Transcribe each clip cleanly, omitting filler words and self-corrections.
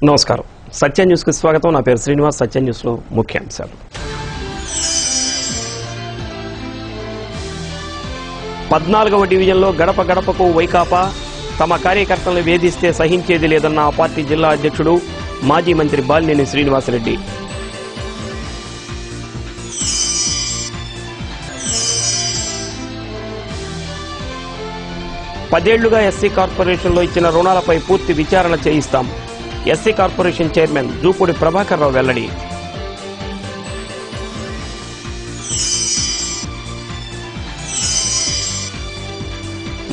నమస్కారం. సత్య న్యూస్కి స్వాగతం. నా పేరు శ్రీనివాస్. సత్య న్యూస్లో ముఖ్యాంశాలు. 14వ డివిజన్లో గడప గడపకు వైకాపా తమ కార్యకర్తలను వేధిస్తే సహించేది లేదన్న ఆ పార్టీ జిల్లా అధ్యక్షుడు మాజీ మంత్రి బాలినేని శ్రీనివాసరెడ్డి. పదేళ్లుగా ఎస్సీ కార్పొరేషన్లో ఇచ్చిన రుణాలపై పూర్తి విచారణ చేయిస్తాం. SC corporation chairman Jupudi Prabhakar Rao వెల్లడి.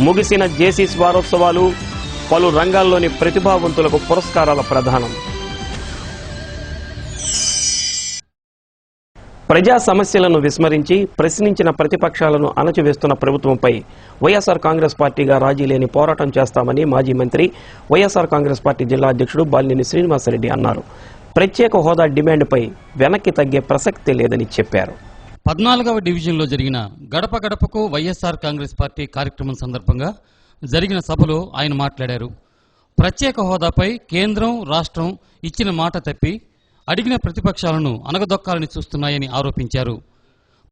ముగిసిన జేసీస్ వారోత్సవాలు, పలు రంగాల్లోని ప్రతిభావంతులకు పురస్కారాల ప్రదానం. ప్రజా సమస్యలను విస్మరించి ప్రశ్నించిన ప్రతిపక్షాలను అణచివేస్తున్న ప్రభుత్వంపై వైఎస్ఆర్ కాంగ్రెస్ పార్టీగా రాజీ లేని పోరాటం చేస్తామని మాజీ మంత్రి, వైఎస్ఆర్ కాంగ్రెస్ పార్టీ జిల్లా అధ్యక్షుడు బాలినేని శ్రీనివాసరెడ్డి అన్నారు. ప్రత్యేక హోదా డిమాండ్పై వెనక్కి తగ్గే ప్రసక్తి లేదని చెప్పారు. 14వ డివిజన్లో జరిగిన గడప గడపకు వైఎస్ఆర్ కాంగ్రెస్ పార్టీ కార్యక్రమం సందర్భంగా జరిగిన సభలో ఆయన మాట్లాడారు. ప్రత్యేక హోదాపై కేంద్రం, రాష్ట్రం ఇచ్చిన మాట తప్పి అడిగిన ప్రతిపక్షాలను అనగదొక్కాలని చూస్తున్నాయని ఆరోపించారు.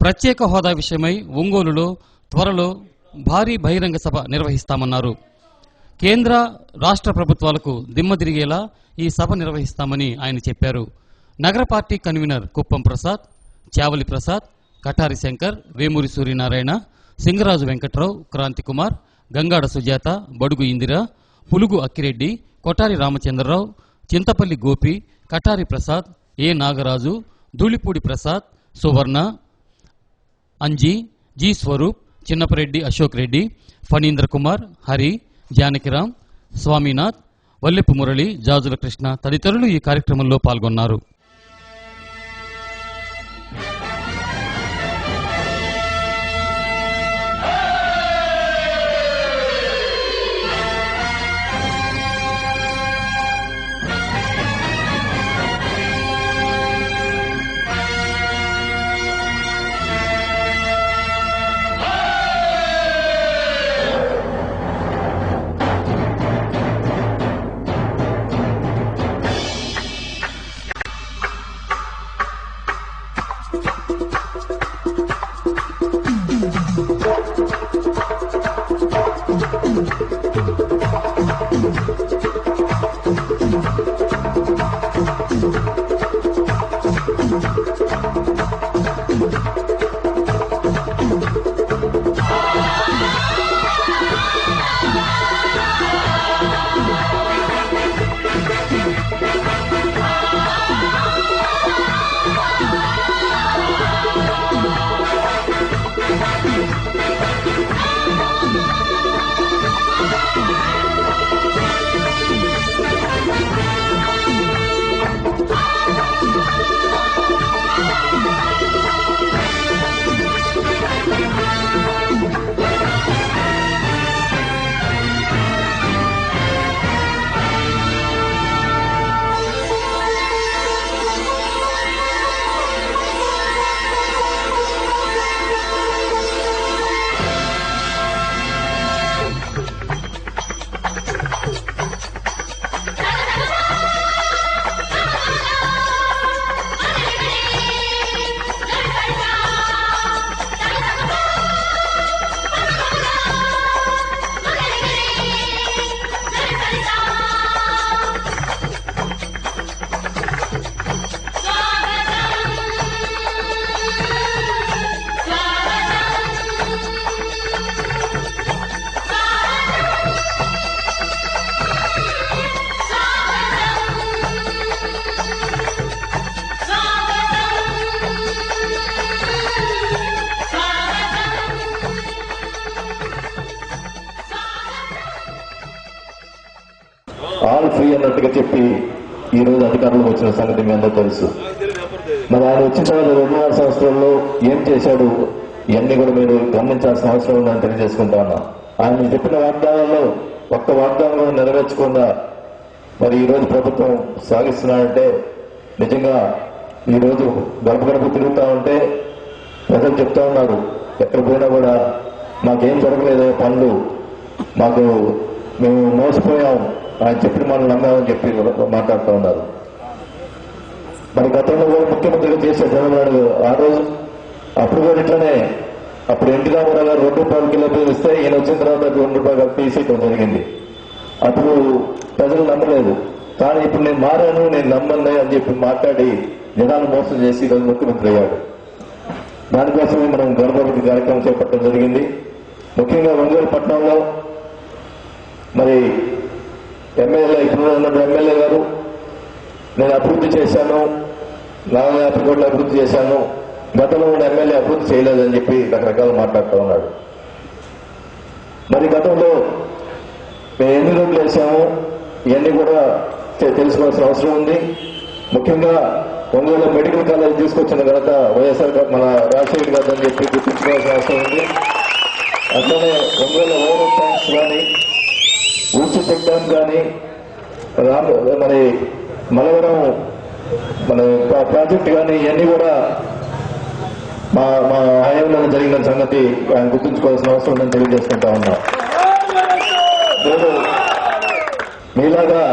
ప్రత్యేక హోదా విషయమై ఒంగోలులో త్వరలో భారీ బహిరంగ సభ నిర్వహిస్తామన్నారు. కేంద్ర, రాష్ట్ర ప్రభుత్వాలకు దిమ్మదిరిగేలా ఈ సభ నిర్వహిస్తామని ఆయన చెప్పారు. నగర పార్టీ కన్వీనర్ కుప్పం ప్రసాద్, చావలి ప్రసాద్, కఠారి శంకర్, వేమూరి సూర్యనారాయణ, సింగరాజు వెంకట్రావు, క్రాంతి కుమార్, గంగాడ సుజాత, బడుగు ఇందిర, పులుగు అక్కిరెడ్డి, కొఠారి రామచంద్రరావు, చింతపల్లి గోపి, కఠారి ప్రసాద్, ఏ నాగరాజు, ధూళిపూడి ప్రసాద్, సువర్ణ, అంజీ, జి స్వరూప్, చిన్నపరెడ్డి అశోక్ రెడ్డి, ఫణీంద్ర కుమార్, హరి, జానకిరాం, స్వామినాథ్, వల్లెపు మురళి, జాజుల కృష్ణ తదితరులు ఈ కార్యక్రమంలో పాల్గొన్నారు. ఆల్ ఫ్రీ అన్నట్టుగా చెప్పి ఈ రోజు అధికారంలోకి వచ్చిన సంగతి మీ అందరూ తెలుసు. మరి ఆయన వచ్చిన తర్వాత 2.5 సంవత్సరాల్లో ఏం చేశాడు ఇవన్నీ కూడా మీరు గమనించాల్సిన అవసరం ఉందని తెలియజేసుకుంటా ఉన్నా. ఆయన చెప్పిన వాగ్దానాల్లో ఒక్క వాగ్దానం కూడా నెరవేర్చకుండా మరి ఈ రోజు ప్రభుత్వం సాగిస్తున్నాడంటే నిజంగా ఈ రోజు గడప గడప తిరుగుతా ఉంటే ప్రజలు చెప్తా ఉన్నారు, ఎక్కడ పోయినా కూడా మాకేం జరగలేదు పనులు, మేము మోసపోయాం, ఆయన చెప్పిన మనం నమ్మామని చెప్పి మాట్లాడుతూ ఉన్నారు. మరి గతంలో కూడా ముఖ్యమంత్రిగా చేసే చంద్రబాబు ఆ రోజు అప్పుడు కూడా ఇట్లానే అప్పుడు ఎన్టీ రామారావు గారు ₹2 ఇస్తే ఈయన వచ్చిన తర్వాత ₹2 తీసేయడం జరిగింది. అప్పుడు ప్రజలు నమ్మలేదు. కానీ ఇప్పుడు నేను మారాను, నేను నమ్మను అని చెప్పి మాట్లాడి జనాలు మోసం చేసి ఈరోజు ముఖ్యమంత్రి అయ్యాడు. దానికోసమే మనం గణపతి కార్యక్రమం చేపట్టడం జరిగింది. ముఖ్యంగా ఒంగోలు పట్టణంలో మరి ఎమ్మెల్యే ఇప్పుడు ఉన్న ఎమ్మెల్యే గారు నేను అభివృద్ధి చేశాను, 40 కోట్ల అభివృద్ధి చేశాను, గతంలో ఉన్న ఎమ్మెల్యే అభివృద్ధి చేయలేదని చెప్పి రకరకాలు మాట్లాడుతూ ఉన్నాడు. మరి గతంలో మేము ఎన్ని రోడ్లు వేసాము ఇవన్నీ కూడా తెలుసుకోవాల్సిన అవసరం ఉంది. ముఖ్యంగా ఒంగోలు మెడికల్ కాలేజ్ తీసుకొచ్చిన ఘనత వైఎస్ఆర్ మన రాజశేఖర్ గారు అని చెప్పి గుర్తించుకోవాల్సిన అవసరం ఉంది. అట్లనే ఒంగోలు ఓవర్ ట్యాంక్స్ కానీ, ఊచి చెక్ డ్యామ్ కానీ, మరి మలవరం మన ప్రాజెక్ట్ కానీ ఇవన్నీ కూడా మా హయాంలో జరిగిన సంగతి ఆయన గుర్తుంచుకోవాల్సిన అవసరం ఉందని తెలియజేసుకుంటా ఉన్నా. నేను మీలాగా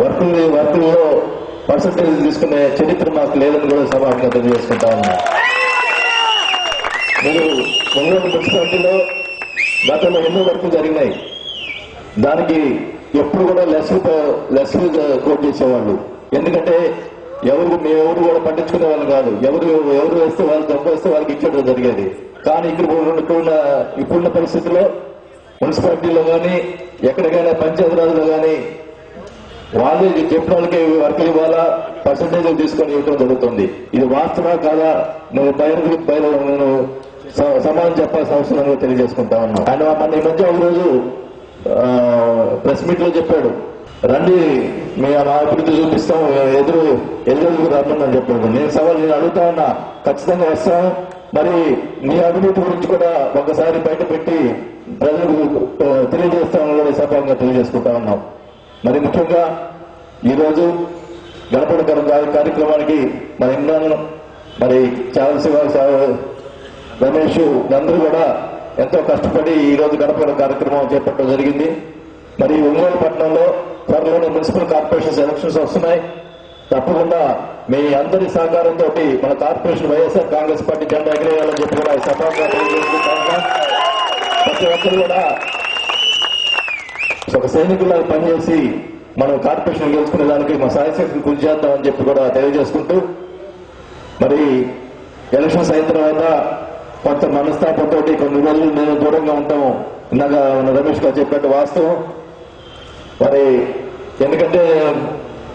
వర్కుల్లో పర్సంటేజ్ తీసుకునే చరిత్ర మాకు లేదని కూడా సభాగా తెలియజేసుకుంటా ఉన్నా. మీరు ఒంగోలు మున్సిపాలిటీలో గతంలో ఎన్నో వర్కులు జరిగినాయి. దానికి ఎప్పుడు కూడా లెస్ కోట్ చేసేవాళ్ళు. ఎందుకంటే ఎవరు కూడా పట్టించుకునే వాళ్ళు కాదు. ఎవరు వేస్తే వాళ్ళు డబ్బు వేస్తే వాళ్ళకి ఇచ్చేయడం జరిగేది. కానీ ఇప్పుడున్న పరిస్థితుల్లో మున్సిపాలిటీలో కానీ ఎక్కడికైనా పంచాయతీరాజ్లో కానీ వాళ్ళు చెప్పిన వాళ్ళకి వర్కులు ఇవ్వాలా, పర్సంటేజ్ తీసుకొని ఇవ్వడం జరుగుతుంది. ఇది వాస్తవా కాదా నువ్వు నువ్వు సమాధానం చెప్పాల్సిన అవసరం తెలియజేసుకుంటా ఉన్నావు. ఆయన మన ఈ మధ్య ఒక రోజు ప్రెస్ మీట్ లో చెప్పాడు, రండి మీ అభివృద్ధి చూపిస్తాం, ఎదురు రమ్మని చెప్పాడు. నేను అడుగుతా ఉన్నా, ఖచ్చితంగా వస్తాం. మరి నీ అభివృద్ధి గురించి కూడా ఒకసారి బయట పెట్టి ప్రజలకు తెలియజేస్తామని కూడా సభంగా తెలియజేసుకుంటా ఉన్నాం. మరి ముఖ్యంగా ఈరోజు గణపతి కార్యక్రమానికి మన ఇమ్రాన్, మరి రమేష్ అందరూ కూడా ఎంతో కష్టపడి ఈ రోజు గణపతి కార్యక్రమం చేపట్టడం జరిగింది. మరి ఒంగోలు పట్టణంలో త్వరలోనే మున్సిపల్ కార్పొరేషన్స్ ఎలక్షన్స్ వస్తున్నాయి. తప్పకుండా మీ అందరి సహకారంతో మన కార్పొరేషన్ వైఎస్ఆర్ కాంగ్రెస్ పార్టీ జెండా ఎగరేయాలని చెప్పి కూడా సభగా తెలియజేసుకుంటా ఉన్నాం. ప్రతి ఒక్కరు కూడా ఒక సైనికులాగా పనిచేసి మనం కార్పొరేషన్ గెలుచుకునే దానికి మా సాయశక్తిని కృషి చేద్దామని చెప్పి కూడా తెలియజేసుకుంటూ, మరి ఎలక్షన్స్ అయిన తర్వాత కొంత మనస్తాపంతో కొన్ని రోజులు నేను దూరంగా ఉంటాము. ఇందాక రమేష్ గారు చెప్పినట్టు వాస్తవం. మరి ఎందుకంటే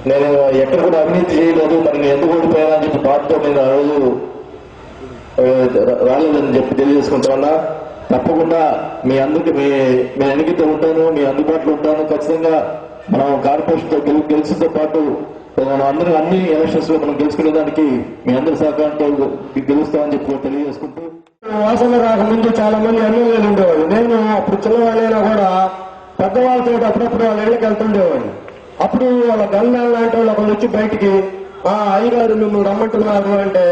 నేను ఎక్కడ కూడా అవినీతి చేయలేదు, మరి నేను ఎందుకు ఓడిపోయానా అని చెప్పి బాధతో నేను ఆ రోజు రాలేదని చెప్పి తెలియజేసుకుంటా ఉన్నా. తప్పకుండా మీ అందరికి మీ వెనకితో ఉంటాను, మీ అందుబాటులో ఉంటాను. ఖచ్చితంగా మనం కార్పొరేషన్ గెలిచితో పాటు మనం అందరూ అన్ని ఎలక్షన్స్ లో మనం గెలుచుకునేదానికి మీ అందరి సహకారంతో గెలుస్తామని చెప్పి తెలియజేసుకుంటూ, వాసన రాకముందు చాలా మంది ఎమ్మెల్యేలు ఉండేవాళ్ళు. నేను అప్పుడు చిన్నవాళ్ళైనా కూడా పెద్దవాళ్ళతో అప్పుడప్పుడు వాళ్ళ ఇళ్ళకి వెళ్తుండేవాడిని. అప్పుడు వాళ్ళ గంధాలు లాంటి వాళ్ళు ఒకళ్ళు వచ్చి బయటికి అయ్యగారు మిమ్మల్ని రమ్మంటున్నారు అంటే,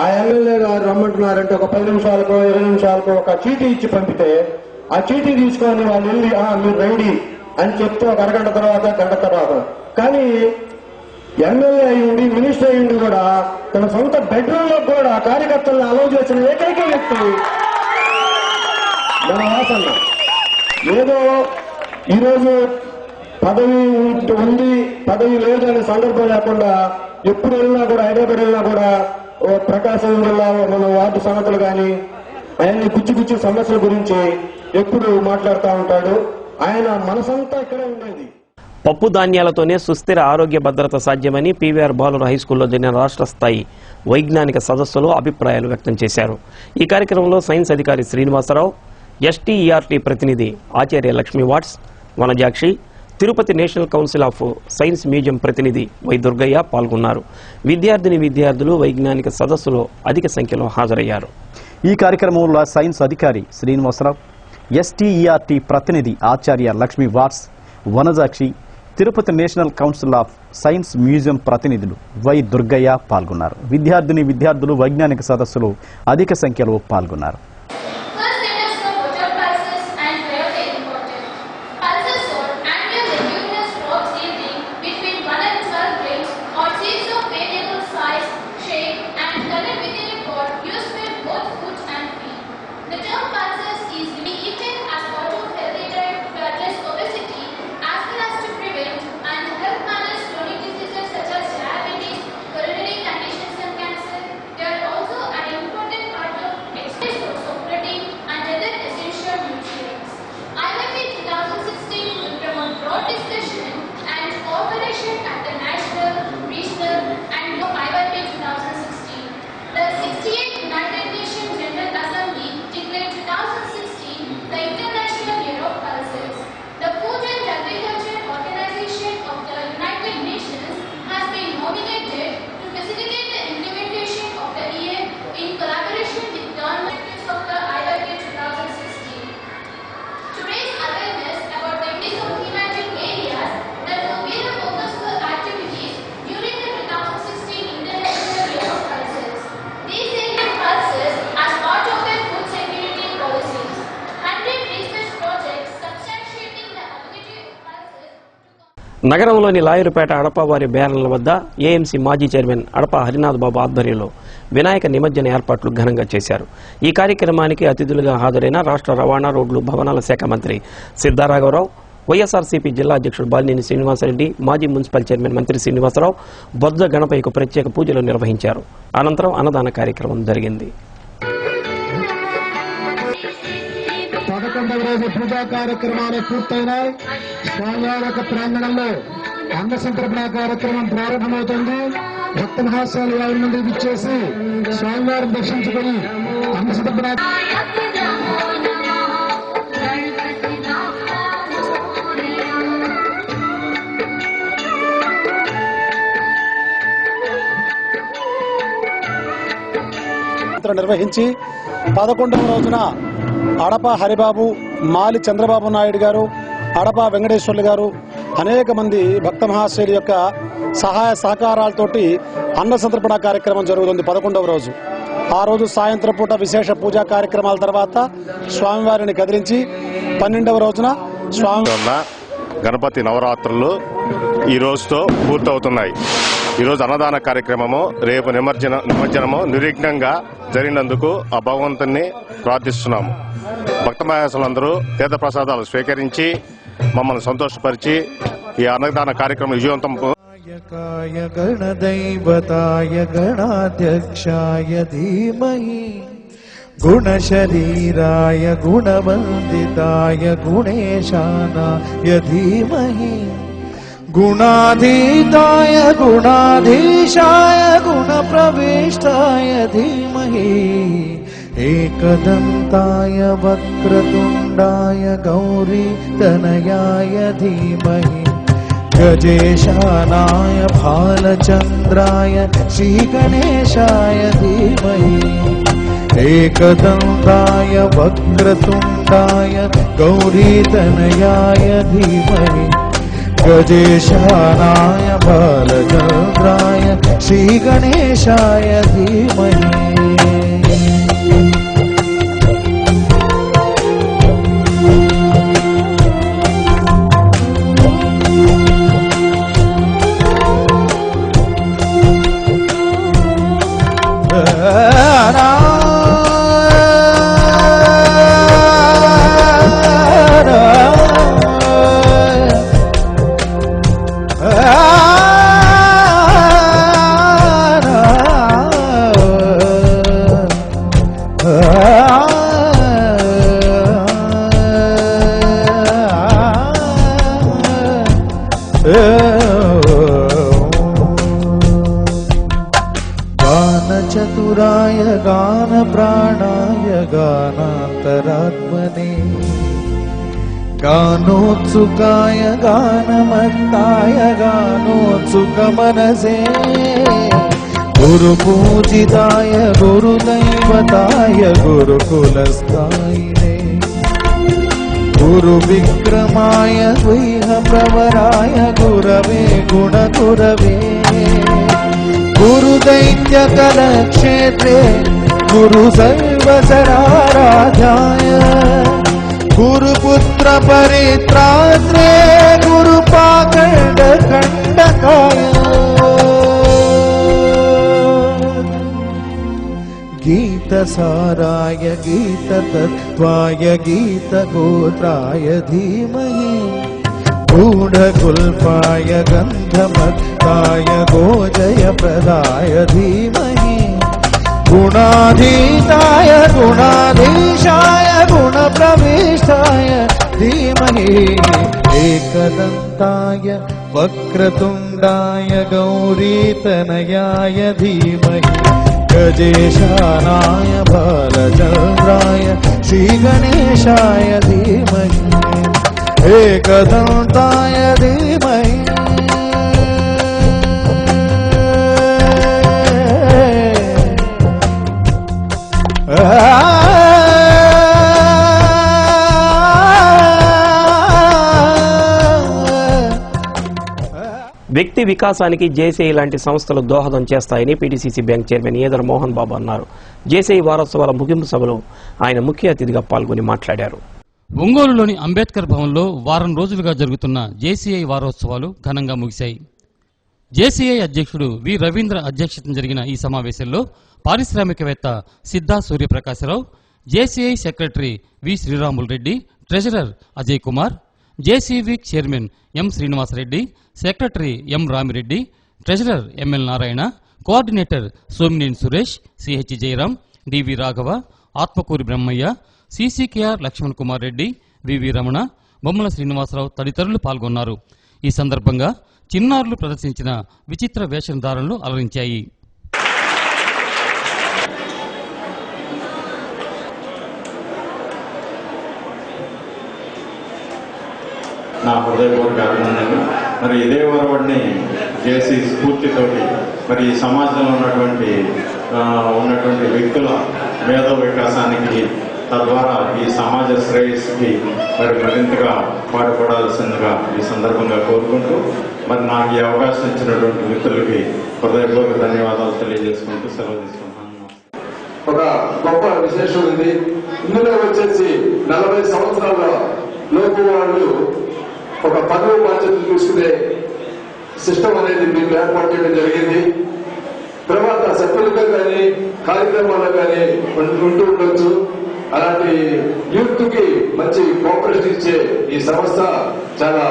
ఆ ఎమ్మెల్యే గారు రమ్మంటున్నారంటే ఒక 10 నిమిషాలకో 20 నిమిషాలకో ఒక చీటీ ఇచ్చి పంపితే ఆ చీటీ తీసుకొని వాళ్ళు వెళ్ళి మీరు రండి అని చెప్తే ఒక అరగంట తర్వాత గంట తర్వాత. కానీ ఎమ్మెల్యే అయ్యింది, మినిస్టర్ అయ్యింది కూడా తన సొంత బెడ్రూమ్ లో కూడా కార్యకర్తలను అలౌ చేసిన ఏకైక వ్యక్తి మన వాసన్న. ఏదో ఈరోజు పదవి ఉంది, పదవి లేదు అనే సందర్భం లేకుండా ఎప్పుడు వెళ్ళినా కూడా హైదరాబాద్ వెళ్ళినా కూడా ప్రకాశం జిల్లా మన వార్డు సమస్యలు కానీ ఆయన్ని గుచ్చి సమస్యల గురించి ఎప్పుడు మాట్లాడుతూ ఉంటాడు. ఆయన మనసంతా ఇక్కడే ఉండేది. పప్పు ధాన్యాలతోనే సుస్థిర ఆరోగ్య భద్రత సాధ్యమని పీవీఆర్ బాలుర హైస్కూల్లో జరిగిన రాష్ట్ర స్థాయి వైజ్ఞానిక సదస్సులో అభిప్రాయాలు వ్యక్తం చేశారు. ఈ కార్యక్రమంలో సైన్స్ అధికారి శ్రీనివాసరావు, ఎస్టీఈఆర్టీ ప్రతినిధి ఆచార్య లక్ష్మీ వాట్స్, Vanajakshi, Tirupati national council of science museum ప్రతినిధి వై దుర్గయ్య పాల్గొన్నారు. విద్యార్థులు వైజ్ఞానిక సదస్సులో అధిక సంఖ్యలో హాజరయ్యారు. ఈ కార్యక్రమంలో సైన్స్ అధికారి శ్రీనివాసరావు, ఎస్టీఈఆర్టీ ప్రతినిధి ఆచార్య లక్ష్మీ వాట్స్, Vanajakshi, Tirupati national council of science museum ప్రతినిధులు వై దుర్గయ్య పాల్గొన్నారు. విద్యార్థులు వైజ్ఞానిక సదస్సులో అధిక సంఖ్యలో పాల్గొన్నారు. First, let us know what are pulses and where they are important. Pulses are annual regular నగరంలోని లాయరుపేట అడపవారి బ్యానర్ల వద్ద ఏఎంసీ మాజీ చైర్మన్ అడప హరినాథ్ బాబు ఆధ్వర్యంలో వినాయక నిమజ్జన ఏర్పాట్లు ఘనంగా చేశారు. ఈ కార్యక్రమానికి అతిథులుగా హాజరైన రాష్ట్ర రవాణా, రోడ్లు, భవనాల శాఖ మంత్రి సిద్ధారాఘవరావు, వైఎస్ఆర్సీపీ జిల్లా అధ్యక్షుడు బాలినేని శ్రీనివాసరెడ్డి, మాజీ మున్సిపల్ చైర్మన్ మంత్రి శ్రీనివాసరావు బొజ్జ గణపయ్యకు ప్రత్యేక పూజలు నిర్వహించారు. అనంతరం అన్నదాన కార్యక్రమం జరిగింది. 11వ రోజు పూజా కార్యక్రమాలు పూర్తయినాయి. స్వామివారి ప్రాంగణంలో అన్న సంతర్పణ కార్యక్రమం ప్రారంభమవుతుంది. భక్త మహాశయాలు 50 మంది ఇచ్చేసి స్వామివారిని దర్శించుకుని అన్న సంతర్పణ నిర్వహించి 11వ రోజున అడప హరిబాబు, మాలి చంద్రబాబు నాయుడు గారు, అడప వెంకటేశ్వర్లు గారు, అనేక మంది భక్త మహాశయుల యొక్క సహాయ సహకారాలతోటి అన్న సంతర్పణ కార్యక్రమం జరుగుతుంది 11వ రోజు. ఆ రోజు సాయంత్రం పూట విశేష పూజా కార్యక్రమాల తర్వాత స్వామివారిని కదిలించి 12వ రోజున గణపతి నవరాత్రులు ఈ రోజుతో పూర్తవుతున్నాయి. ఈరోజు అన్నదాన కార్యక్రమము, రేపు నిమజ్జనము నిర్విఘ్నంగా జరిగినందుకు ఆ భగవంతుని ప్రార్థిస్తున్నాము. భక్త మహాశయులందరూ తీర్థ ప్రసాదాలు స్వీకరించి మమ్మల్ని సంతోషపరిచి ఈ అన్నదాన కార్యక్రమం విజయవంతం. గణదైవతాయ గణాధ్యక్షాయ ధీమహి గుణశరీరాయ గుణవందితాయ గుణేశానాయ ధీమహి గుణాధీతాయ గుణాధీశాయ గుణప్రవిష్టాయ ధీమహి ఏకదంతాయ వక్రతుండాయ గౌరీతనయాయ ధీమహి గజేశానాయ బాలచంద్రాయ శ్రీగణేశాయ ధీమహి ఏకదంతాయ వక్రతుండాయ గౌరీతనయాయ ధీమహి గజేశానాయ బాలచంద్రాయ శ్రీగణేశాయ ధీమహి గానచతురాయ గాన ప్రాణాయ గానాంతరాత్మనే గానోత్సుకాయ గానమత్తాయ గానోత్సుకమనసే గురు పూజితాయ గురుదైవతాయ గురుకులస్థాయినే గురు విక్రమాయ గుహ ప్రవరాయ గురవే గుణగురవే గురు దైత్య కలక్షేత్రే గురు సర్వసరారాధ్యాయ గురు పుత్ర పరిత్రాత్రే గురు పాఖండ ఖండకాయ గీత సారాయ గీత తత్వాయ గీత గోత్రాయ ధీమహి గూఢకుల్పాయ గంధమత్తాయ గోజయ ప్రదాయ ధీమహి గుణాధీతాయ గుణాధీశాయ గుణప్రవిష్టాయ ధీమహి ఏకదంతాయ వక్రతుండాయ గౌరీతనయాయ ధీమహి గజేశానాయ బాలచంద్రాయ శ్రీగణేశాయ ధీమహి ఏకదంతాయ ధీమహి వ్యక్తి వికాసానికి జేసీఐ లాంటి సంస్థలు దోహదం చేస్తాయని PDCC bank chairman Edara Mohan Babu అన్నారు. జేసీఐ వారోత్సవాల ముగింపు సభలో ఆయన ముఖ్య అతిథిగా పాల్గొని మాట్లాడారు. ఒంగోలులోని అంబేద్కర్ భవన్లో వారం రోజులుగా జరుగుతున్న జేసీఐ వారోత్సవాలు ఘనంగా ముగిశాయి. జేసీఐ అధ్యక్షుడు వి రవీంద్ర అధ్యక్షతన జరిగిన ఈ సమావేశంలో పారిశ్రామికవేత్త Siddha Suryaprakasarao, JCI secretary V Sriramulu Reddy, treasurer Ajay Kumar, JCV chairman M Srinivasareddy, secretary M Ramireddy, treasurer ML Narayana, coordinator Somineni Suresh, CH Jayaram, DV Raghava, Atmakuri Brahmaiah, CCKR Laxman Kumar Reddy, VV Ramana, Bommala Srinivasarao తదితరులు పాల్గొన్నారు. ఈ సందర్భంగా చిన్నారులు ప్రదర్శించిన విచిత్ర వేషధారణలు అలరించాయి. నా హృదయపూర్వక అభినందనలు. మరి ఇదే వరవడిని చేసి స్ఫూర్తితోటి మరి ఈ సమాజంలో ఉన్నటువంటి వ్యక్తుల మేధో వికాసానికి, తద్వారా ఈ సమాజ శ్రేయస్సుకి మరి మరింతగా పాటుపడాల్సిందిగా ఈ సందర్భంగా కోరుకుంటూ మరి నాకు ఈ అవకాశం ఇచ్చినటువంటి మిత్రులకి హృదయపూర్వక ధన్యవాదాలు తెలియజేసుకుంటూ సెలవు తీసుకుంటాను. ఒక గొప్ప విశేషం ఉంది. ఇందులో వచ్చేసి 40 సంవత్సరాల లోపు వాళ్ళు ఒక పదవి బాధ్యతలు తీసుకునే సిస్టమ్ అనేది మీకు ఏర్పాటు చేయడం జరిగింది. తర్వాత సభ్యులుగా కానీ కార్యక్రమాల్లో కానీ ఉంటూ ఉండొచ్చు. అలాంటి యూత్ కి మంచి కోఆపరేషన్ ఇచ్చే ఈ సంస్థ చాలా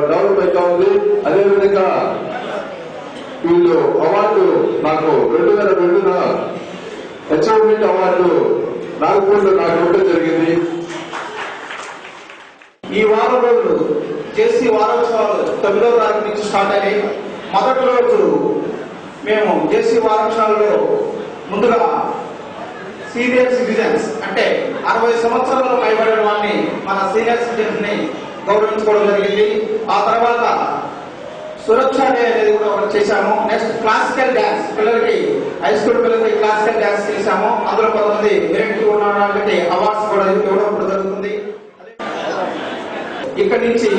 డెవలప్ అవుతా ఉంది. అదేవిధంగా వీళ్ళు అవార్డు నాకు 2002న అచీవ్మెంట్ అవార్డు నాగపూర్లో నాకు ఇవ్వడం జరిగింది. ఈ వారం రోజులు జేసీ వారోత్సవాలు 9వ తారీఖు నుంచి స్టార్ట్ అయ్యాయి. మొదటి రోజు మేము జేసీ వారోత్సవాల్లో ముందుగా సీనియర్ సిటిజన్స్ అంటే 60 సంవత్సరాలు పైబడిన వాళ్ళని, మన సీనియర్ సిటిజన్స్ ని గౌరవించుకోవడం జరిగింది. ఆ తర్వాత సురక్ష డే అనేది కూడా ఒకటి చేశాము. నెక్స్ట్ క్లాసికల్ డ్యాన్స్, పిల్లలకి హై స్కూల్ పిల్లలకి క్లాసికల్ డ్యాన్స్ చేశాము. అందులో కొంతమంది మెరిట్ ఉన్న వాళ్ళకి అవార్డ్స్ కూడా ఇవ్వడం జరుగుతుంది. ఇక్కడి నుంచి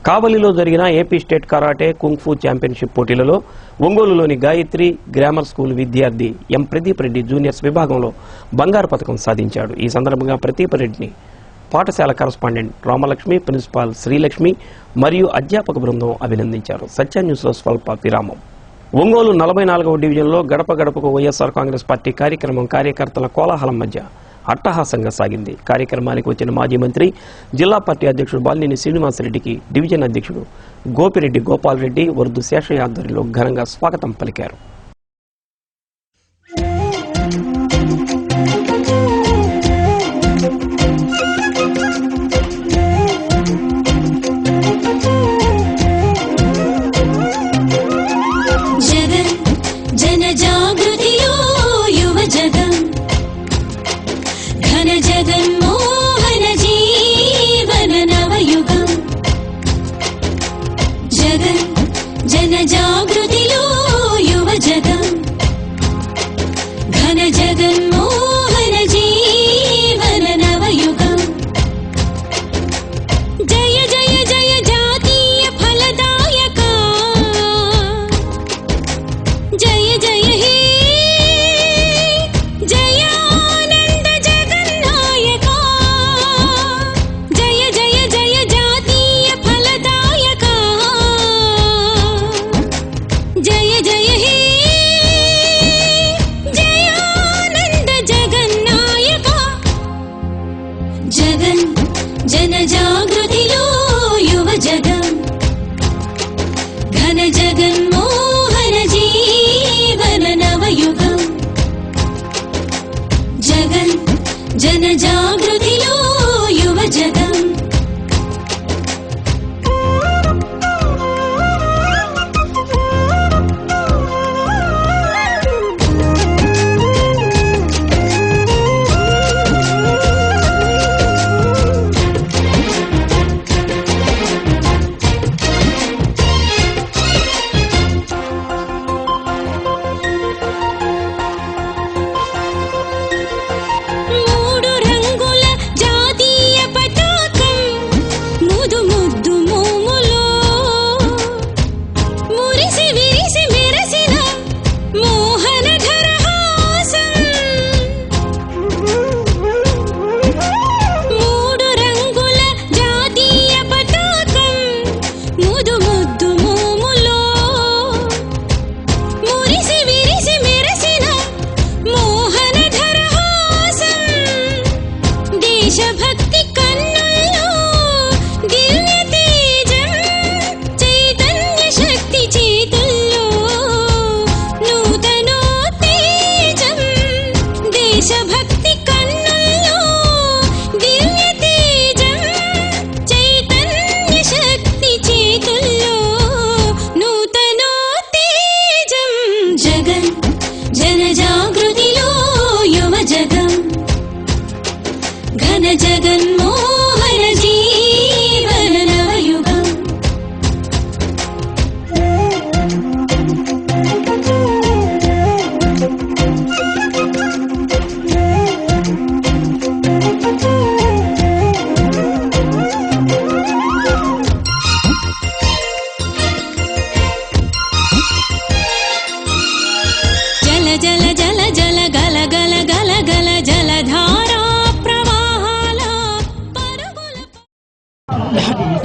కావలిలో జరిగిన AP state karate kung fu championship పోటీలలో ఒంగోలులోని గాయత్రి గ్రామర్ స్కూల్ విద్యార్థి ఎం ప్రదీప్ రెడ్డి జూనియర్స్ విభాగంలో బంగారు పథకం సాధించాడు. ఈ సందర్భంగా ప్రదీప్ రెడ్డిని పాఠశాల కరస్పాండెంట్ రామలక్ష్మి, ప్రిన్సిపాల్ శ్రీలక్ష్మి మరియు అధ్యాపక బృందం అభినందించారు. సత్య న్యూస్లో స్వల్ప విరామం. ఒంగోలు 44వ డివిజన్లో గడప గడపకు వైఎస్ఆర్ కాంగ్రెస్ పార్టీ కార్యక్రమం కార్యకర్తల కోలాహలం మధ్య అట్టహాసంగా సాగింది. కార్యక్రమానికి వచ్చిన మాజీ మంత్రి, జిల్లా పార్టీ అధ్యక్షుడు బాలినేని శ్రీనివాసరెడ్డికి డివిజన్ అధ్యక్షుడు గోపిరెడ్డి గోపాల్ రెడ్డి, వరదు శేషయ్య ఆధ్వర్యంలో ఘనంగా స్వాగతం పలికారు. జగన్మోహన జీవన నవయుగం, జగన్ జన జాగృతిలో యువజ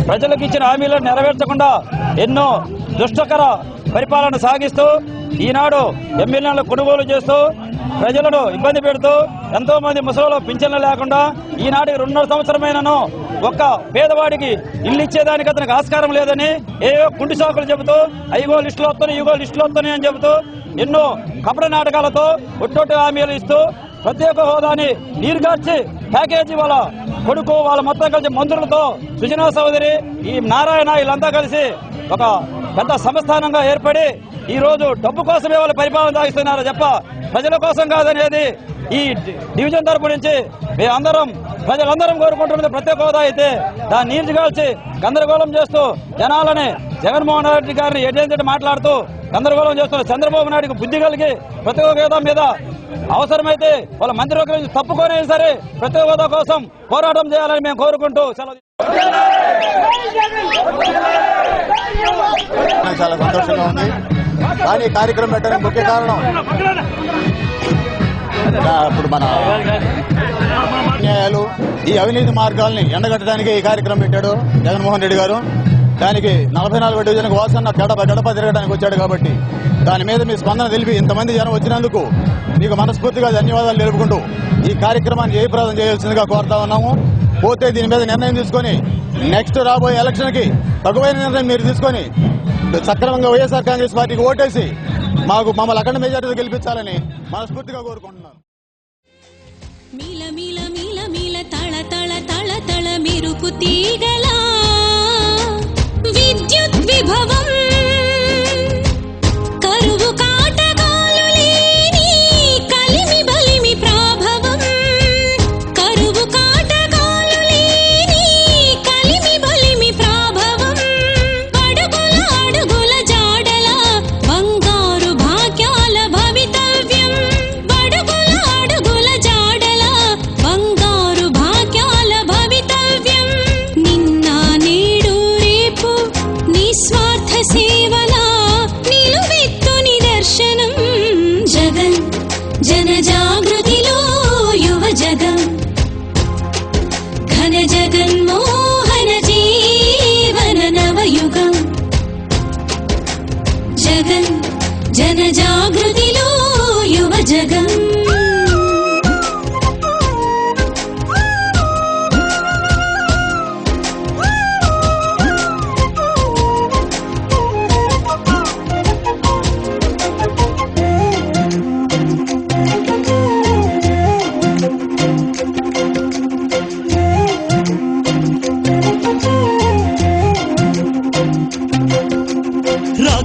ప్రజలకు ఇచ్చిన హామీలను నెరవేర్చకుండా ఎన్నో దుష్టకర పరిపాలన సాగిస్తూ ఈనాడు ఎమ్మెల్యేలను కొనుగోలు చేస్తూ ప్రజలను ఇబ్బంది పెడుతూ ఎంతో మంది ముసలిలో పింఛన్లు లేకుండా ఈనాటికి 2.5 సంవత్సరమైనను ఒక్క పేదవాడికి ఇల్లు ఇచ్చేదానికి అతనికి ఆస్కారం లేదని ఏవో కుంటి సాకులు చెబుతూ అయ్యో లిస్టులు వస్తున్నాయి ఇగో లిస్టులు వస్తున్నాయి అని చెబుతూ ఎన్నో కపట నాటకాలతో ఒట్టొట్టు హామీలు ఇస్తూ ప్రత్యేక హోదాని నీరుగార్చి ప్యాకేజీ వాళ్ళ కొడుకు వాళ్ళ మొత్తం కలిసి మంత్రులతో సుజనా చౌదరి ఈ నారాయణ వీళ్ళంతా కలిసి ఒక పెద్ద సంస్థానంగా ఏర్పడి ఈ రోజు డబ్బు కోసమే వాళ్ళు పరిపాలన సాగిస్తున్నారు తప్ప ప్రజల కోసం కాదనేది ఈ డివిజన్ తరపు నుంచి మేమందరం ప్రజలందరం కోరుకుంటున్నది ప్రత్యేక హోదా అయితే దాన్ని నీర్చిగాల్చి గందరగోళం చేస్తూ జనాలని జగన్మోహన్ రెడ్డి గారిని ఎడ్జెంట్ మాట్లాడుతూ గందరగోళం చేస్తున్న చంద్రబాబు నాయుడుకు బుద్ధి కలిగి ప్రత్యేక హోదా మీద అవసరమైతే వాళ్ళ మంత్రివర్గం నుంచి తప్పుకొని సరే ప్రత్యేక హోదా కోసం పోరాటం చేయాలని మేము కోరుకుంటూ చాలా సంతోషంగా ఉంది. కానీ కార్యక్రమం పెట్టడానికి ముఖ్య కారణం ఇప్పుడు మన న్యాయాలు ఈ అవినీతి మార్గాల్ని ఎండగట్టడానికి ఈ కార్యక్రమం పెట్టాడు జగన్మోహన్ రెడ్డి గారు. దానికి 44వ డివిజన్కి వాసన్న గడప గడప తిరగడానికి వచ్చాడు కాబట్టి దాని మీద మీ స్పందన తెలిపి ఇంతమంది జనం వచ్చినందుకు మీకు మనస్ఫూర్తిగా ధన్యవాదాలు తెలుపుకుంటూ ఈ కార్యక్రమాన్ని జయప్రదం చేయాల్సిందిగా కోరుతా ఉన్నాము. పోతే దీని మీద నిర్ణయం తీసుకొని నెక్స్ట్ రాబోయే ఎలక్షన్ కి తగువైన నిర్ణయం మీరు తీసుకొని సక్రమంగా వైఎస్ఆర్ కాంగ్రెస్ పార్టీకి ఓటేసి మమ్మల్ని అఖండ మెజారిటీతో గెలిపించాలని మనస్ఫూర్తిగా కోరుకుంటున్నాను. మీల మీల మీల మీల తళ తళ తళ తళ మెరుపు తీగలా విద్యుత్ విభవం కరువు కాటకాలు లేని కలిమి బలిమి ప్రాభవం కరువు కాటకాలు లేని కలిమి బలిమి ప్రాభవం అడుగుల అడుగుల జాడల బంగారు భాగ్యాల భవితవ్యం అడుగుల అడుగుల జాడల బంగారు భాగ్యాల భవితవ్యం నిన్న నేడు రేపు నిస్వార్థ సేవలా నిలువెత్తు నిదర్శనం జగన్ జన జాగృతిలో యువ జగం ఘన జగన్మోహన జీవన నవయుగం జగన్ జన జాగృతిలో యువ జగం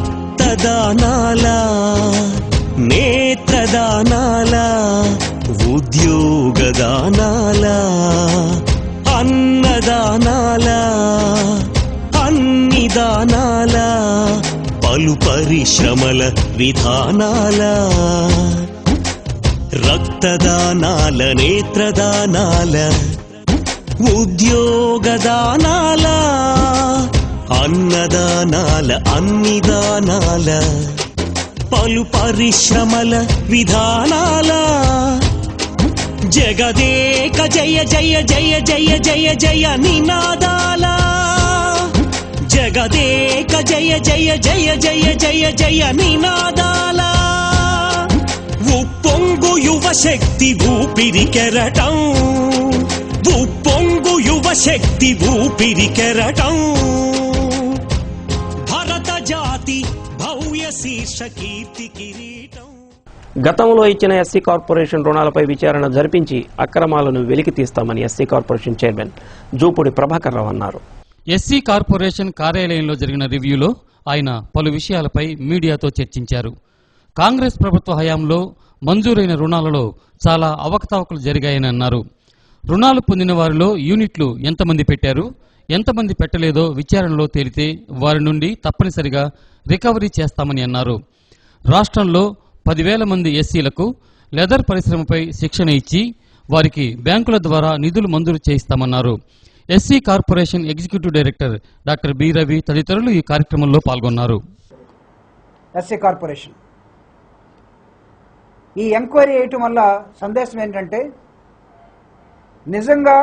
రక్తదానాల నేత్రదానాల ఉద్యోగదానాల అన్నదానాల అన్ని దానాల పలు పరిశ్రమల విధానాల రక్తదానాల నేత్రదానాల ఉద్యోగదానాల అన్నదానాల అన్ని దానాల పలు పరిశ్రమల విధానాల జగదేక జయ జయ జయ జయ జయ జయ నినాదాల జగదేక జయ జయ జయ జయ జయ జయ నినాదాల ఉప్పొంగు యువ శక్తి ఊపిరి కెరటం ఉప్పొంగు యువ శక్తి ఊపిరి కెరటం భరత జాతి భవ్య శీర్ష కీర్తి కిరీటం. గతంలో ఇచ్చిన ఎస్సీ కార్పొరేషన్ రుణాలపై విచారణ జరిపించి అక్రమాలను వెలికి తీస్తామని SC corporation chairman Jupudi Prabhakar Rao అన్నారు. ఎస్సీ కార్పొరేషన్ కార్యాలయంలో జరిగిన రివ్యూలో ఆయన పలు విషయాలపై మీడియాతో చర్చించారు. కాంగ్రెస్ ప్రభుత్వ హయాంలో మంజూరైన రుణాలలో చాలా అవకతవకలు జరిగాయని అన్నారు. రుణాలు పొందిన వారిలో యూనిట్లు ఎంతమంది పెట్టారు, ఎంతమంది పెట్టలేదో విచారణలో తేలితే వారి నుండి తప్పనిసరిగా రికవరీ చేస్తామని అన్నారు. రాష్ట్రంలో 10,000 మంది ఎస్సీలకు లెదర్ పరిశ్రమపై శిక్షణ ఇచ్చి వారికి బ్యాంకుల ద్వారా నిధులు మంజూరు చేయిస్తామన్నారు. SC corporation executive director doctor B Ravi తదితరులు ఈ కార్యక్రమంలో పాల్గొన్నారు. ఎస్సీ కార్పొరేషన్ ఈ ఎంక్వైరీ చేయటం వల్ల సందేశం ఏంటంటే నిజంగా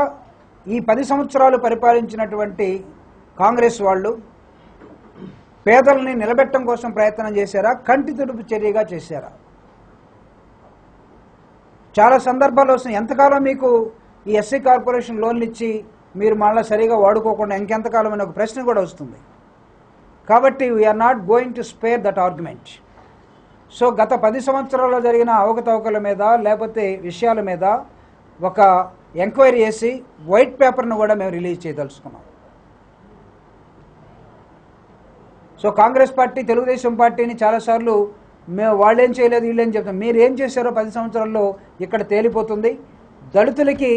ఈ 10 సంవత్సరాలు పరిపాలించినటువంటి కాంగ్రెస్ వాళ్ళు పేదల్ని నిలబెట్టడం కోసం ప్రయత్నం చేశారా, కంటి తుడుపు చర్యగా చేశారా? చాలా సందర్భాల్లో వస్తుంది. ఎంతకాలం మీకు ఈ ఎస్సీ కార్పొరేషన్ లోన్లు ఇచ్చి మీరు మళ్ళీ సరిగా వాడుకోకుండా ఇంకెంతకాలం అనే ఒక ప్రశ్న కూడా వస్తుంది. కాబట్టి we are not going to spare that argument. So గత 10 సంవత్సరాల్లో జరిగిన అవకతవకల మీద లేకపోతే విషయాల మీద ఒక ఎంక్వైరీ చేసి వైట్ పేపర్ను కూడా మేము రిలీజ్ చేయదలుచుకున్నాం. సో కాంగ్రెస్ పార్టీ తెలుగుదేశం పార్టీని చాలాసార్లు మేము వాళ్ళేం చేయలేదు వీళ్ళేం చెప్తాం. మీరు ఏం చేశారో 10 సంవత్సరాల్లో ఇక్కడ తేలిపోతుంది. దళితులకి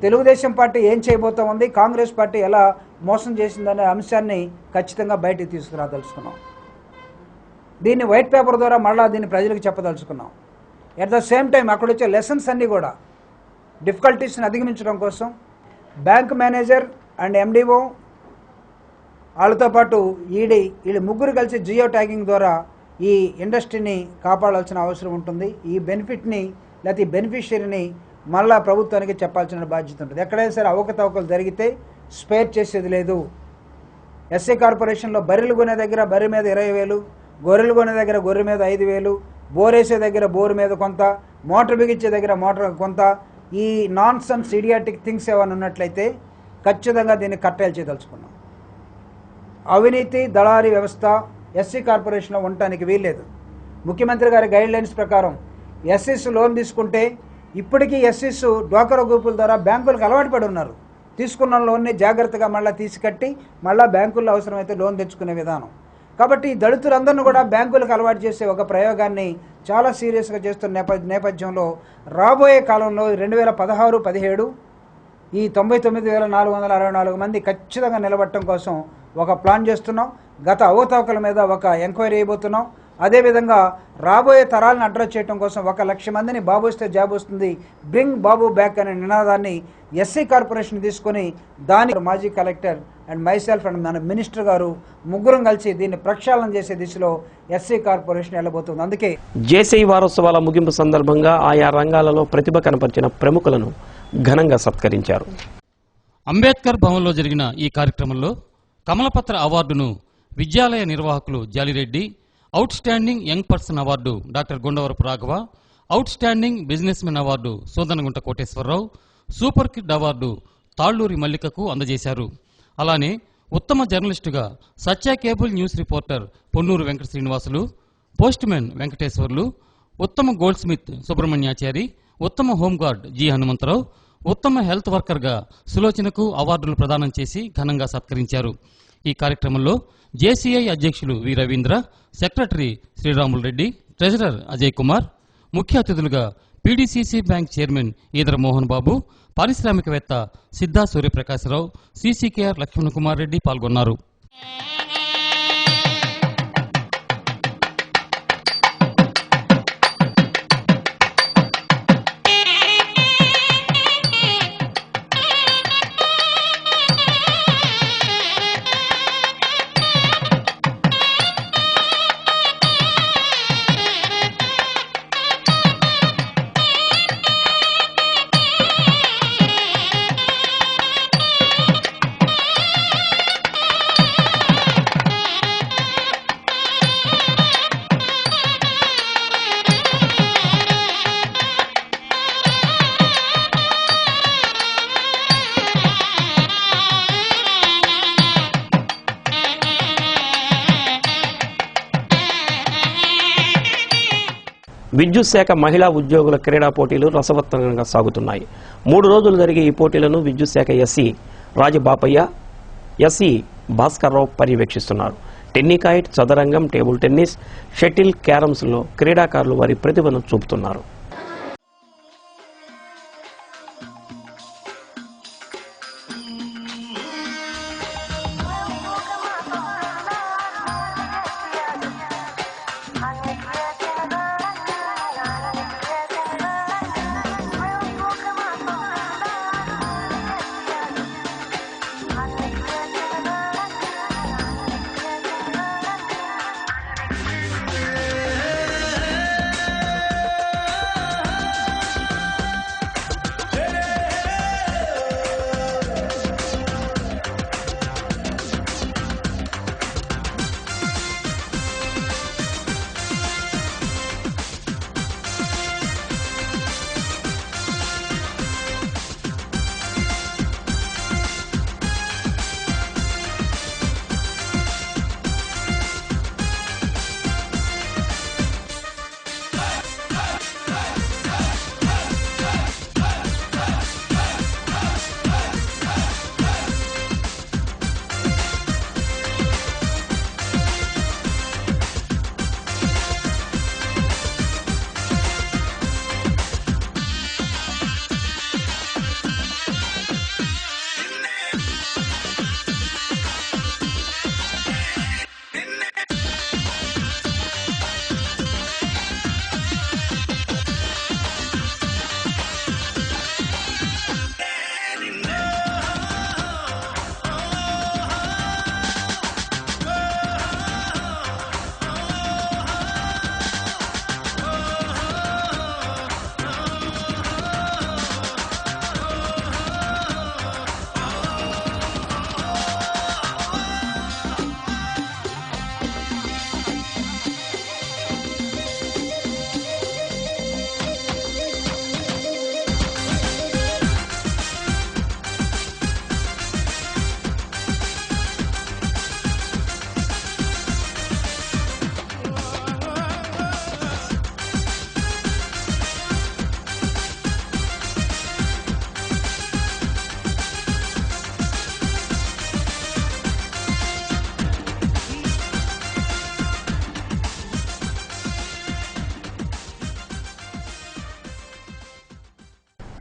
తెలుగుదేశం పార్టీ ఏం చేయబోతా ఉంది, కాంగ్రెస్ పార్టీ ఎలా మోసం చేసిందనే అంశాన్ని ఖచ్చితంగా బయటికి తీసుకురాదలుచుకున్నాం. దీన్ని వైట్ పేపర్ ద్వారా మళ్ళీ దీన్ని ప్రజలకు చెప్పదలుచుకున్నాం. ఎట్ ద సేమ్ టైం అక్కడ వచ్చే లెసన్స్ అన్నీ కూడా డిఫికల్టీస్ని అధిగమించడం కోసం బ్యాంక్ మేనేజర్ అండ్ ఎండిఓ వాళ్ళతో పాటు ఈడీ వీళ్ళు ముగ్గురు కలిసి జియో ట్యాగింగ్ ద్వారా ఈ ఇండస్ట్రీని కాపాడాల్సిన అవసరం ఉంటుంది. ఈ బెనిఫిట్ని లేకపోతే ఈ బెనిఫిషియరీని మళ్ళా ప్రభుత్వానికి చెప్పాల్సిన బాధ్యత ఉంటుంది. ఎక్కడైనా సరే అవకతవకలు జరిగితే స్పేర్ చేసేది లేదు. ఎస్సీ కార్పొరేషన్లో బర్రెలు కొనే దగ్గర బర్రె మీద 20,000, గొర్రెలు కొనే దగ్గర గొర్రె మీద 5,000, బోరేసే దగ్గర బోరు మీద కొంత, మోటార్ బిగించే దగ్గర మోటార్ కొంత, ఈ నాన్ సెన్స్ ఇడియాటిక్ థింగ్స్ ఏమైనా ఉన్నట్లయితే ఖచ్చితంగా దీన్ని కట్టేలు చేయదలుచుకున్నాం. అవినీతి దళారీ వ్యవస్థ ఎస్సీ కార్పొరేషన్లో ఉండటానికి వీల్లేదు. ముఖ్యమంత్రి గారి గైడ్లైన్స్ ప్రకారం ఎస్సీస్ లోన్ తీసుకుంటే ఇప్పటికీ ఎస్సీస్ డ్వాక్రా గ్రూపుల ద్వారా బ్యాంకులకు అలవాటు పడి ఉన్నారు. తీసుకున్న లోన్ని జాగ్రత్తగా మళ్ళీ తీసుకట్టి మళ్ళీ బ్యాంకుల్లో అవసరమైతే లోన్ తెచ్చుకునే విధానం. కాబట్టి దళితులందరినీ కూడా బ్యాంకులకు అలవాటు చేసే ఒక ప్రయోగాన్ని చాలా సీరియస్గా చేస్తున్న నేపథ్యంలో రాబోయే కాలంలో 2016-17 ఈ 99,464 మంది ఖచ్చితంగా నిలబడటం కోసం ఒక ప్లాన్ చేస్తున్నాం. గత అవకతవకల మీద ఒక ఎంక్వైరీ చేయబోతున్నాం. అదేవిధంగా రాబోయే తరాలను అడ్రస్ చేయడం కోసం 1,00,000 మందిని బాబు వస్తే జాబ్ వస్తుంది, బ్రింగ్ బాబు బ్యాక్ అనే నినాదాన్ని ఎస్సీ కార్పొరేషన్ తీసుకొని దాని మాజీ కలెక్టర్ అండ్ మైసెల్ఫ్ అండ్ మన మినిస్టర్ గారు ముగ్గురం కలిసి దీన్ని ప్రక్షాళన చేసే దిశలో ఎస్సీ కార్పొరేషన్ వెళ్ళబోతుంది. అందుకే జేసీ వారోత్సవాల ముగింపు సందర్భంగా ఆయా రంగాలలో ప్రతిభ కనపరిచిన ప్రముఖులను ఘనంగా సత్కరించారు. అంబేద్కర్ భవన్లో జరిగిన ఈ కార్యక్రమంలో కమలపత్ర అవార్డును విద్యాలయ నిర్వాహకులు Jalireddy, outstanding young person award doctor Gundavarapu Raghava, outstanding businessmen award Sodanagunta Koteswararao, super kid award Talluri మల్లికకు అందజేశారు. అలానే ఉత్తమ జర్నలిస్టుగా Satya cable news reporter Ponnuru Venkata Srinivasulu, postman Venkateswarlu, ఉత్తమ గోల్డ్ స్మిత్ సుబ్రహ్మణ్యాచారి, ఉత్తమ హోంగార్డ్ జి హనుమంతరావు, ఉత్తమ హెల్త్ వర్కర్గా సులోచనకు అవార్డులు ప్రదానం చేసి ఘనంగా సత్కరించారు. ఈ కార్యక్రమంలో జేసీఐ అధ్యక్షులు V Raveendra, secretary Sriramulu Reddy, treasurer Ajay Kumar, ముఖ్య అతిథులుగా PDCC bank chairman Edara Mohan Babu, పారిశ్రామికవేత్త సిద్ధా సూర్యప్రకాశరావు, సీసీకేఆర్ లక్ష్మణ కుమార్ రెడ్డి పాల్గొన్నారు. విద్యుత్ శాఖ మహిళా ఉద్యోగుల క్రీడా పోటీలు రసవత్తరంగా సాగుతున్నాయి. 3 రోజులు జరిగే ఈ పోటీలను విద్యుత్ శాఖ ఎస్సీ రాజబాపయ్య, ఎస్సీ భాస్కర్రావు పర్యవేక్షిస్తున్నారు. టెన్నికాయిట్, చదరంగం, టేబుల్ టెన్నిస్, షటిల్, క్యారమ్స్లో క్రీడాకారులు వారి ప్రతిభను చూపుతున్నారు.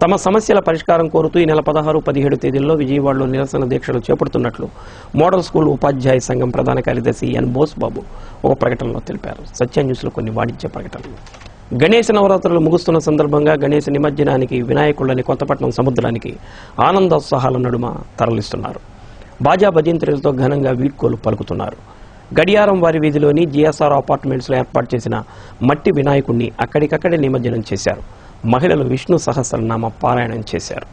తమ సమస్యల పరిష్కారం కోరుతూ ఈ నెల 16, 17 తేదీల్లో విజయవాడలో నిరసన దీక్షలు చేపడుతున్నట్లు మోడల్ స్కూల్ ఉపాధ్యాయ సంఘం ప్రధాన కార్యదర్శి ఎన్ బోస్బాబు ఒక ప్రకటనలో తెలిపారు. సత్య న్యూస్లో కొన్ని వాణిజ్య ప్రకటనలు. గణేశ నవరాత్రులు ముగుస్తున్న సందర్భంగా గణేశ నిమజ్జనానికి వినాయకుళ్ళని కొత్తపట్నం సముద్రానికి ఆనందోత్సాహాల నడుమ తరలిస్తున్నారు. బాజా భజంత్రులతో ఘనంగా వీడ్కోలు పలుకుతున్నారు. గడియారం వారి వీధిలోని జిఎస్ఆర్ అపార్ట్మెంట్స్లో ఏర్పాటు చేసిన మట్టి వినాయకుడిని అక్కడికక్కడే నిమజ్జనం చేశారు. మహిళలు విష్ణు సహస్రనామ పారాయణం చేశారు.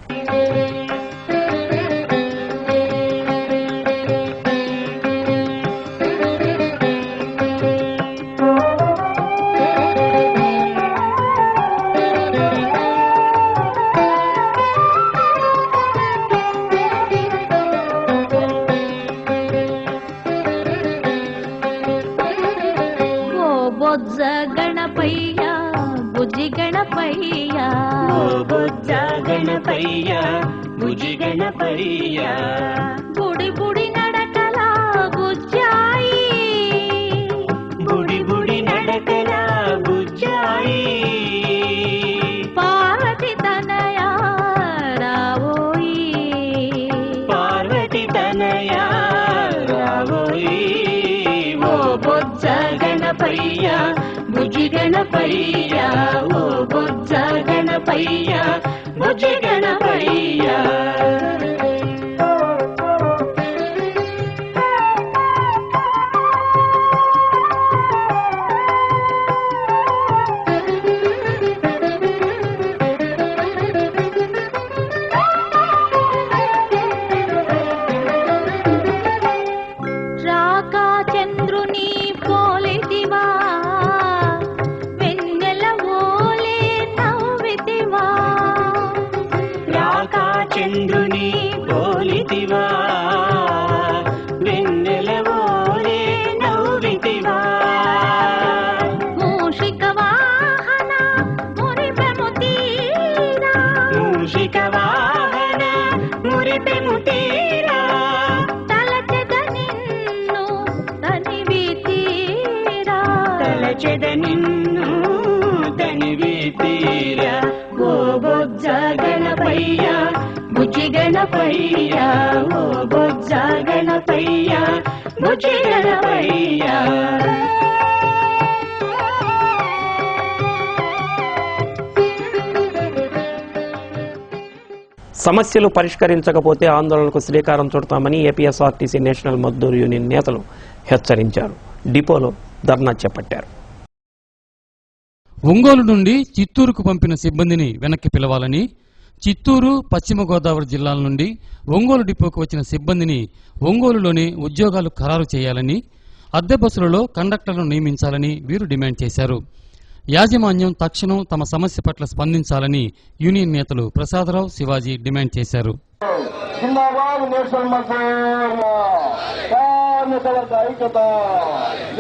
బుజ్జి గణపయ్య బుడి బుడి నడకల బుజ్జాయి బుడి బుడి నడకల బుజ్జాయి పార్వతి తనయ రావోయి పార్వతి తనయ రావోయి ఓ బొజ్జ గణపయ్య బుజ్జి గణపయ్య ఓ బొజ్జ గణపయ్య బుజ్జి గణపయ్య. రాకా చంద్రుని పోలితివా వెన్నెల ఓలే నవ్వితివా రాకా చంద్రుని పోలితివా వెన్నెల ఓలే నవ్వితివా మూషిక వాహన మురిపెము తీరా మూషిక వాహన మురిపెము తీరా తలచెద నిన్ను తనివి తీరా తలచెద నిన్ను తనివి తీరా ఓ బొజ్జ గణపయ్య బుజ్జి గణపయ్య ఓ బొజ్జ గణపయ్య బుజ్జి గణపయ్య. సమస్యలు పరిష్కరించకపోతే ఆందోళనకు శ్రీకారం చుడతామని ఏపీఎస్ఆర్టీసీ నేషనల్ మజ్దూర్ యూనియన్ నేతలు హెచ్చరించారు. డిపోలో ధర్నా చేపట్టారు. ఒంగోలు నుండి చిత్తూరుకు పంపిన సిబ్బందిని వెనక్కి పిలవాలని, చిత్తూరు, పశ్చిమ గోదావరి జిల్లాల నుండి ఒంగోలు డిపోకు వచ్చిన సిబ్బందిని ఒంగోలులోనే ఉద్యోగాలు ఖరారు చేయాలని, అద్దె బస్సులలో కండక్టర్లను నియమించాలని వీరు డిమాండ్ చేశారు. యాజమాన్యం తక్షణం తమ సమస్య పట్ల స్పందించాలని యూనియన్ నేతలు ప్రసాదరావు, శివాజీ డిమాండ్ చేశారు.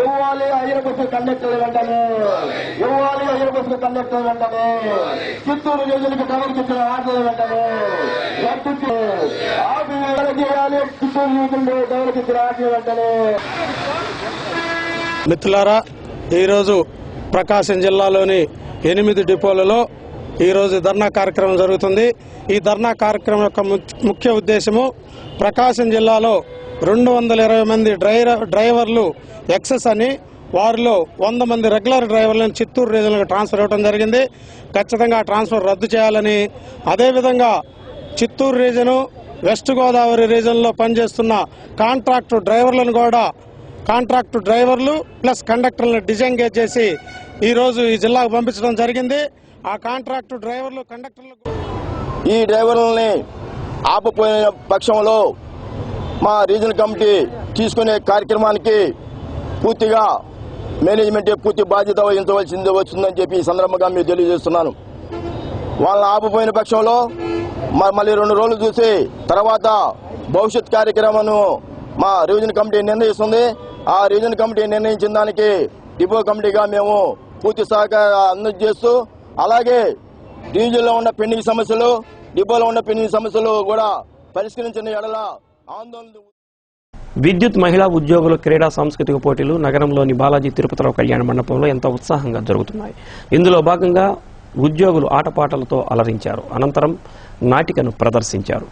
ఇవ్వాలి హైర్ బస్సు కండక్టర్ వెంటనే, ఇవ్వాలి హైర్ బస్సు కండక్టర్ వెంటనే, చిత్తూరు యోజనకి టవర్కి ఇచ్చిన ఆర్డర్ వెంటనే రద్దు చేయాలి. చిత్తూరు యోజనలో టవర్కి ఇచ్చిన ఆర్డర్ వెంటనే. మిత్రులారా, ఈరోజు ప్రకాశం జిల్లాలోని 8 డిపోలలో ఈరోజు ధర్నా కార్యక్రమం జరుగుతుంది. ఈ ధర్నా కార్యక్రమం యొక్క ముఖ్య ఉద్దేశము, ప్రకాశం జిల్లాలో 220 మంది డ్రైవర్లు ఎక్సెస్ అని, వారిలో 100 మంది రెగ్యులర్ డ్రైవర్లను చిత్తూరు రీజన్లకు ట్రాన్స్ఫర్ ఇవ్వడం జరిగింది. ఖచ్చితంగా ట్రాన్స్ఫర్ రద్దు చేయాలని, అదేవిధంగా చిత్తూరు రీజను, వెస్ట్ గోదావరి రీజన్లో పనిచేస్తున్న కాంట్రాక్టు డ్రైవర్లను కూడా, కాంట్రాక్టు డ్రైవర్లు ప్లస్ కండక్టర్లను డిజెంగేజ్ చేసి ఈరోజు ఈ జిల్లాకు పంపించడం జరిగింది. ఆ కాంట్రాక్టు డ్రైవర్లు, కండక్టర్లు ఈ డ్రైవర్లని ఆపపోయిన పక్షంలో మా రీజనల్ కమిటీ తీసుకునే కార్యక్రమానికి పూర్తిగా మేనేజ్మెంట్ పూర్తి బాధ్యత వహించవలసింది వస్తుందని చెప్పి ఈ సందర్భంగా మీరు తెలియజేస్తున్నాను. వాళ్ళని ఆపపోయిన పక్షంలో మళ్ళీ 2 రోజులు చూసి తర్వాత భవిష్యత్ కార్యక్రమాన్ని మా రీజనల్ కమిటీ నిర్ణయిస్తుంది. ఆ రీజనల్ కమిటీ నిర్ణయించిన దానికి డిపో కమిటీగా మేము పూర్తి సహకారం అందజేస్తూ, అలాగే రీజన్లో ఉన్న పెండింగ్ సమస్యలు, డిపోలో ఉన్న పెండింగ్ సమస్యలు కూడా పరిష్కరించిన ఎడల ఆందోళన. విద్యుత్ మహిళా ఉద్యోగుల క్రీడా సాంస్కృతిక పోటీలు నగరంలోని బాలాజీ తిరుపతిరావు కళ్యాణ మండపంలో ఎంతో ఉత్సాహంగా జరుగుతున్నాయి. ఇందులో భాగంగా ఉద్యోగులు ఆటపాటలతో అలరించారు. అనంతరం నాటికను ప్రదర్శించారు.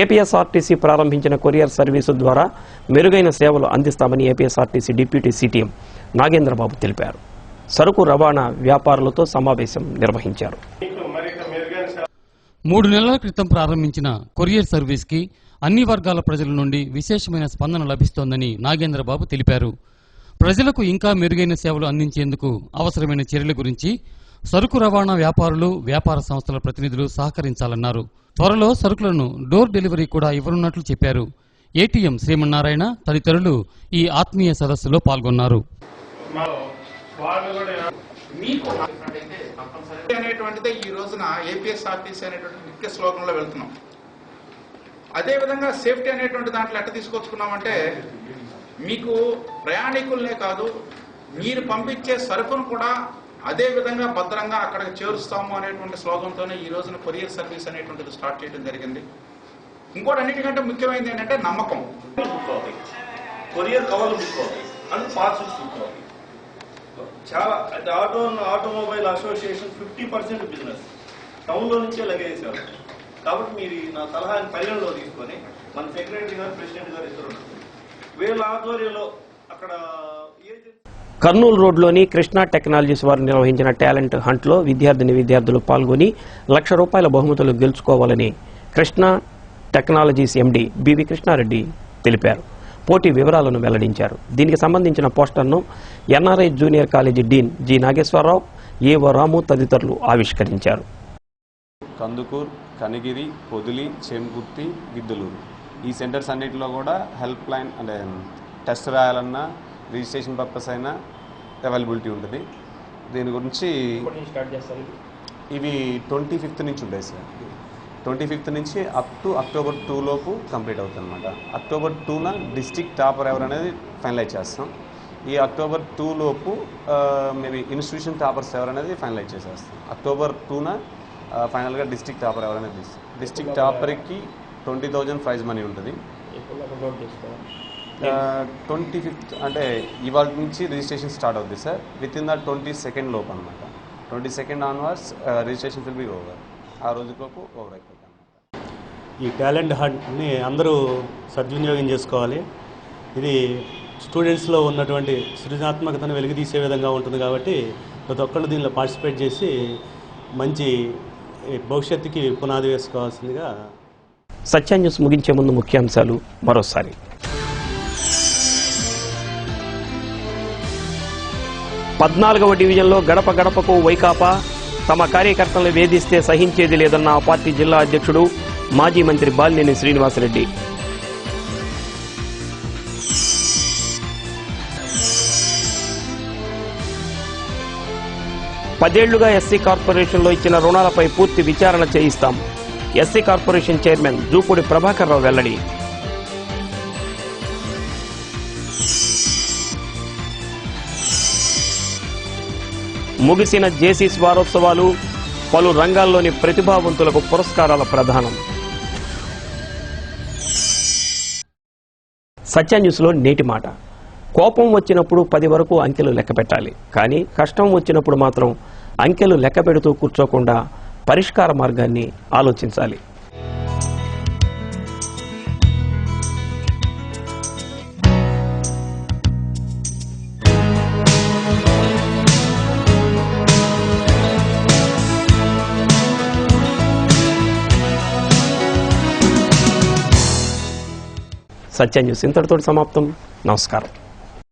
ఏపీఎస్ఆర్టీసీ ప్రారంభించిన కొరియర్ సర్వీసు ద్వారా మెరుగైన సేవలు అందిస్తామని ఏపీఎస్ఆర్టీసీ డిప్యూటీ సిటిఎం నాగేంద్రబాబు తెలిపారు. సరుకు రవాణా వ్యాపారులతో సమావేశం నిర్వహించారు. 3 నెలల క్రితం ప్రారంభించిన కొరియర్ సర్వీస్ కి అన్ని వర్గాల ప్రజల నుండి విశేషమైన స్పందన లభిస్తోందని నాగేంద్రబాబు తెలిపారు. ప్రజలకు ఇంకా మెరుగైన సేవలు అందించేందుకు అవసరమైన చర్యల గురించి సరుకు రవాణా వ్యాపారులు, వ్యాపార సంస్థల ప్రతినిధులు సహకరించాలన్నారు. త్వరలో సరుకులను డోర్ డెలివరీ కూడా ఇవ్వనున్నట్లు చెప్పారు. ఏటీఎం శ్రీమన్నారాయణ తదితరులు ఈ ఆత్మీయ సదస్సులో పాల్గొన్నారు. అనేటువంటిదే ఈ రోజున ఏపీఎస్ఆర్టీసీ అనేటువంటి ముఖ్య స్లోగంలో వెళ్తున్నాం. అదేవిధంగా సేఫ్టీ అనేటువంటి దాంట్లో ఎట్ట తీసుకొచ్చుకున్నామంటే మీకు ప్రయాణికులనే కాదు, మీరు పంపించే సరుకును కూడా అదే విధంగా భద్రంగా అక్కడికి చేరుస్తాము అనేటువంటి స్లోగంతోనే ఈ రోజున కొరియర్ సర్వీస్ అనేటువంటిది స్టార్ట్ చేయడం జరిగింది. ఇంకోటి అన్నిటికంటే ముఖ్యమైనది ఏంటంటే నమ్మకం. కొరియర్ కవర్లు తీసుకోవాలి అండ్ పార్సల్స్ తీసుకోవాలి. చాలా అంటే ఆటోమొబైల్ అసోసియేషన్ 50% బిజినెస్ టౌన్లో నుంచే లగేజేశారు. కాబట్టి మీరు నా సలహాని పరిగణలో తీసుకొని మన సెక్రటరీ గారు, ప్రెసిడెంట్ గారు ఇద్దరు వీళ్ళ ఆధ్వర్యంలో అక్కడ కర్నూలు రోడ్లోని కృష్ణా టెక్నాలజీస్ వారు నిర్వహించిన టాలెంట్ హంట్లో విద్యార్థులు పాల్గొని ₹1,00,000 బహుమతులు గెలుచుకోవాలని Krishna technologies MD BV Krishnareddy తెలిపారు. పోటీ వివరాలను వెల్లడించారు. దీనికి సంబంధించిన పోస్టర్ను NRI junior college dean G Nageswararao, AO Ramu తదితరులు ఆవిష్కరించారు. కందుకూరు, కనిగిరి, పొదిలి, చేమకుర్తి, గిద్దలూరు ఈ సెంటర్స్ అన్నింటిలో కూడా హెల్ప్ లైన్ అంటే టెస్ట్ రాయాలన్నా, రిజిస్ట్రేషన్ పర్పస్ అయినా అవైలబిలిటీ ఉంటుంది. దీని గురించి ఇవి 25th నుంచి ఉంటాయి సార్. 25th నుంచి అప్ టు October 2 లోపు కంప్లీట్ అవుతుంది అనమాట. October 2న డిస్ట్రిక్ట్ టాపర్ ఎవరు అనేది ఫైనలైజ్ చేస్తాం. ఈ October 2 లోపు మేబీ ఇన్స్టిట్యూషన్ టాపర్స్ ఎవరు అనేది ఫైనలైజ్ చేసేస్తాం. October 2న ఫైనల్గా డిస్ట్రిక్ట్ టాపర్ ఎవరు అనేది డిస్ట్రిక్ట్ టాపర్కి 20,000 ప్రైజ్ మనీ ఉంటుంది. 25th అంటే ఇవాళ నుంచి రిజిస్ట్రేషన్ స్టార్ట్ అవుతుంది sir. With in the 22nd లోపు అనమాట. 22nd onwards registration will be over. ఆ రోజులోపు ఓవర్ అయిపోతుంది. ఈ టాలెంట్ హంట్ని అందరూ సద్వినియోగం చేసుకోవాలి. ఇది స్టూడెంట్స్లో ఉన్నటువంటి సృజనాత్మకతను వెలికితీసే విధంగా ఉంటుంది. కాబట్టి ప్రతి ఒక్కళ్ళు దీనిలో పార్టిసిపేట్ చేసి మంచి భవిష్యత్తుకి పునాది వేసుకోవాల్సిందిగా. సత్య న్యూస్ ముగించే ముందు ముఖ్యాంశాలు మరోసారి. 14వ డివిజన్లో గడప గడపకు వైకాపా తమ కార్యకర్తలను వేధిస్తే సహించేది లేదన్న ఆ పార్టీ జిల్లా అధ్యక్షుడు మాజీ మంత్రి బాలినేని శ్రీనివాసరెడ్డి. పదేళ్లుగా ఎస్సీ కార్పొరేషన్లో ఇచ్చిన రుణాలపై పూర్తి విచారణ చేయిస్తాం. SC corporation chairman Jupudi Prabhakar Rao వెల్లడి. ముగిసిన జేసీస్ వారోత్సవాలు, పలు రంగాల్లోని ప్రతిభావంతులకు పురస్కారాల ప్రదానం. సత్య న్యూస్లో నేటి మాట. కోపం వచ్చినప్పుడు 10 వరకు అంకెలు లెక్క పెట్టాలి. కానీ కష్టం వచ్చినప్పుడు మాత్రం అంకెలు లెక్క పెడుతూ కూర్చోకుండా పరిష్కార మార్గాన్ని ఆలోచించాలి. సత్య న్యూస్ ఇంతటితో సమాప్తం. నమస్కారం.